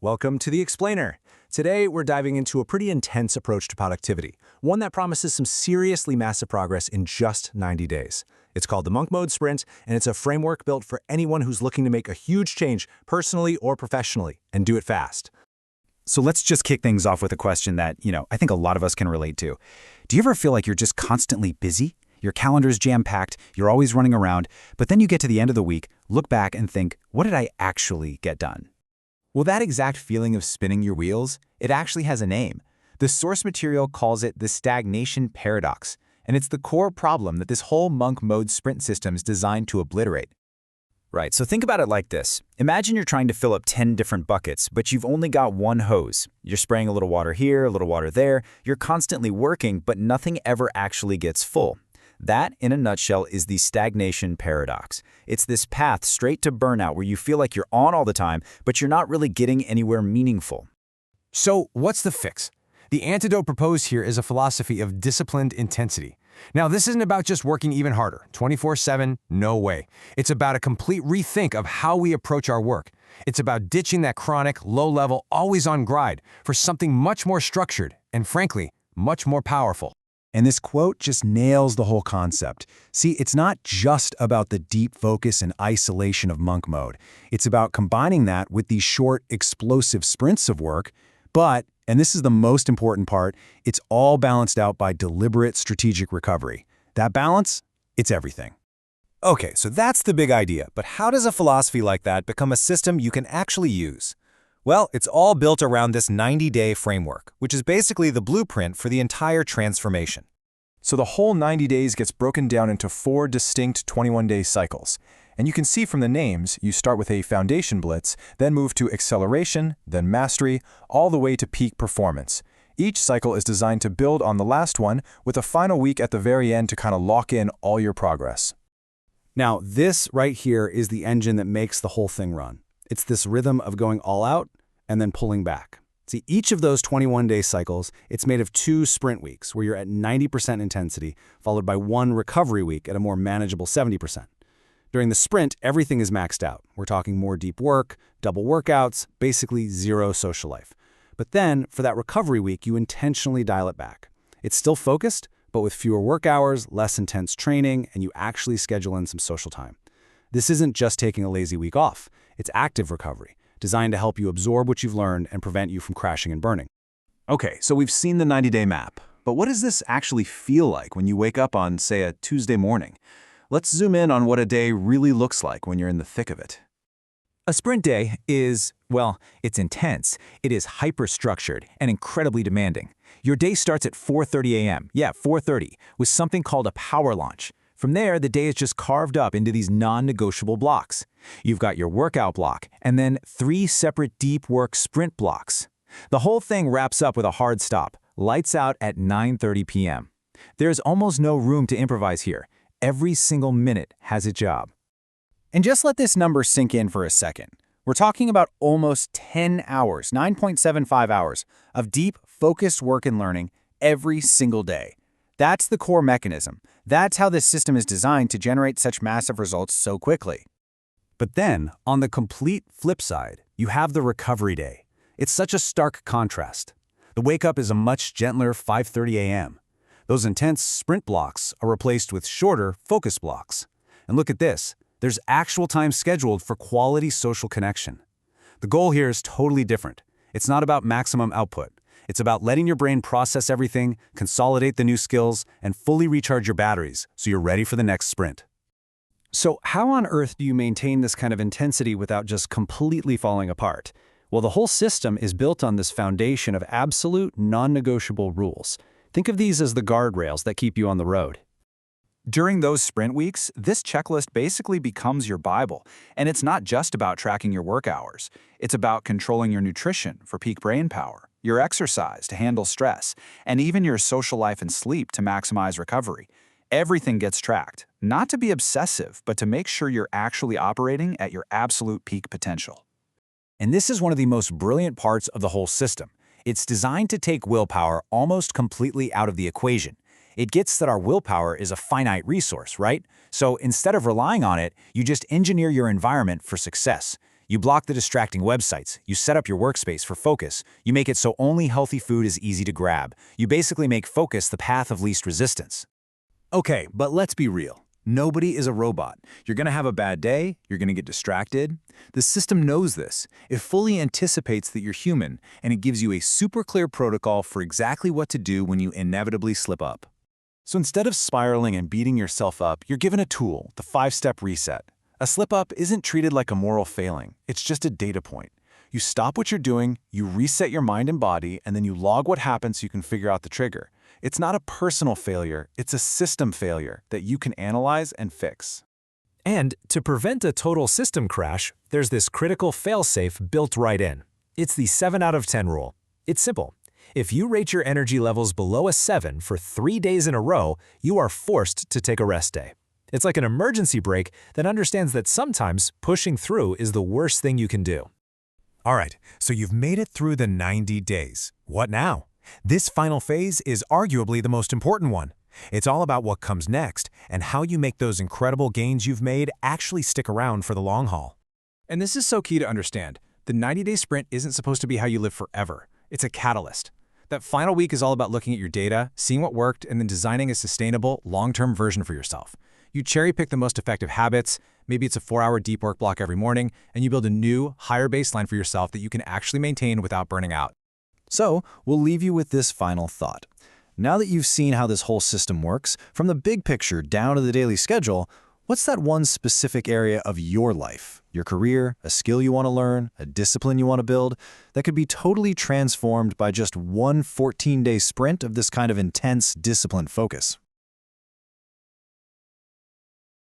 Welcome to The Explainer. Today, we're diving into a pretty intense approach to productivity, one that promises some seriously massive progress in just 90 days. It's called the Monk Mode Sprint, and it's a framework built for anyone who's looking to make a huge change personally or professionally, and do it fast. So let's just kick things off with a question that, I think a lot of us can relate to. Do you ever feel like you're just constantly busy? Your calendar's jam-packed, you're always running around, but then you get to the end of the week, look back and think, what did I actually get done? Well, that exact feeling of spinning your wheels, it actually has a name. The source material calls it the stagnation paradox, and it's the core problem that this whole monk mode sprint system is designed to obliterate. Right, so think about it like this. Imagine you're trying to fill up 10 different buckets, but you've only got one hose. You're spraying a little water here, a little water there. You're constantly working, but nothing ever actually gets full. That, in a nutshell, is the stagnation paradox. It's this path straight to burnout where you feel like you're on all the time, but you're not really getting anywhere meaningful. So, what's the fix? The antidote proposed here is a philosophy of disciplined intensity. Now, this isn't about just working even harder, 24/7, no way. It's about a complete rethink of how we approach our work. It's about ditching that chronic, low-level, always-on grind for something much more structured and, frankly, much more powerful. And this quote just nails the whole concept. See, it's not just about the deep focus and isolation of monk mode. It's about combining that with these short, explosive sprints of work, but, and this is the most important part, it's all balanced out by deliberate strategic recovery. That balance, it's everything. Okay, so that's the big idea, but how does a philosophy like that become a system you can actually use? Well, it's all built around this 90-day framework, which is basically the blueprint for the entire transformation. So the whole 90 days gets broken down into 4 distinct 21-day cycles. And you can see from the names, you start with a foundation blitz, then move to acceleration, then mastery, all the way to peak performance. Each cycle is designed to build on the last one, with a final week at the very end to kind of lock in all your progress. Now, this right here is the engine that makes the whole thing run. It's this rhythm of going all out and then pulling back. See, each of those 21-day cycles, it's made of 2 sprint weeks where you're at 90% intensity, followed by 1 recovery week at a more manageable 70%. During the sprint, everything is maxed out. We're talking more deep work, double workouts, basically 0 social life. But then, for that recovery week, you intentionally dial it back. It's still focused, but with fewer work hours, less intense training, and you actually schedule in some social time. This isn't just taking a lazy week off. It's active recovery, designed to help you absorb what you've learned and prevent you from crashing and burning. Okay, so we've seen the 90-day map, but what does this actually feel like when you wake up on, say, a Tuesday morning? Let's zoom in on what a day really looks like when you're in the thick of it. A sprint day is, well, it's intense. It is hyper-structured and incredibly demanding. Your day starts at 4:30 a.m., 4:30, with something called a power launch. From there, the day is just carved up into these non-negotiable blocks. You've got your workout block, and then 3 separate deep work sprint blocks. The whole thing wraps up with a hard stop, lights out at 9:30 p.m. There's almost no room to improvise here. Every single minute has a job. And just let this number sink in for a second. We're talking about almost 10 hours, 9.75 hours, of deep, focused work and learning every single day. That's the core mechanism. That's how this system is designed to generate such massive results so quickly. But then, on the complete flip side, you have the recovery day. It's such a stark contrast. The wake-up is a much gentler 5:30 a.m. Those intense sprint blocks are replaced with shorter focus blocks. And look at this. There's actual time scheduled for quality social connection. The goal here is totally different. It's not about maximum output. It's about letting your brain process everything, consolidate the new skills, and fully recharge your batteries so you're ready for the next sprint. So, how on earth do you maintain this kind of intensity without just completely falling apart? Well, the whole system is built on this foundation of absolute, non-negotiable rules. Think of these as the guardrails that keep you on the road. During those sprint weeks, this checklist basically becomes your Bible, and it's not just about tracking your work hours. It's about controlling your nutrition for peak brain power, your exercise to handle stress, and even your social life and sleep to maximize recovery. Everything gets tracked, not to be obsessive, but to make sure you're actually operating at your absolute peak potential. And this is one of the most brilliant parts of the whole system. It's designed to take willpower almost completely out of the equation. It gets that our willpower is a finite resource, right? So instead of relying on it, you just engineer your environment for success. You block the distracting websites. You set up your workspace for focus. You make it so only healthy food is easy to grab. You basically make focus the path of least resistance. Okay, but let's be real. Nobody is a robot. You're going to have a bad day. You're going to get distracted. The system knows this. It fully anticipates that you're human, and it gives you a super clear protocol for exactly what to do when you inevitably slip up. So instead of spiraling and beating yourself up, you're given a tool, the 5-step reset. A slip-up isn't treated like a moral failing. It's just a data point. You stop what you're doing, you reset your mind and body, and then you log what happened so you can figure out the trigger. It's not a personal failure, it's a system failure that you can analyze and fix. And to prevent a total system crash, there's this critical failsafe built right in. It's the 7 out of 10 rule. It's simple. If you rate your energy levels below a 7 for 3 days in a row, you are forced to take a rest day. It's like an emergency brake that understands that sometimes pushing through is the worst thing you can do. All right, so you've made it through the 90 days. What now? This final phase is arguably the most important one. It's all about what comes next and how you make those incredible gains you've made actually stick around for the long haul. And this is so key to understand. The 90-day sprint isn't supposed to be how you live forever. It's a catalyst. That final week is all about looking at your data, seeing what worked, and then designing a sustainable, long-term version for yourself. You cherry-pick the most effective habits, maybe it's a 4-hour deep work block every morning, and you build a new, higher baseline for yourself that you can actually maintain without burning out. So, we'll leave you with this final thought. Now that you've seen how this whole system works, from the big picture down to the daily schedule, what's that one specific area of your life, your career, a skill you want to learn, a discipline you want to build, that could be totally transformed by just one 14-day sprint of this kind of intense, disciplined focus?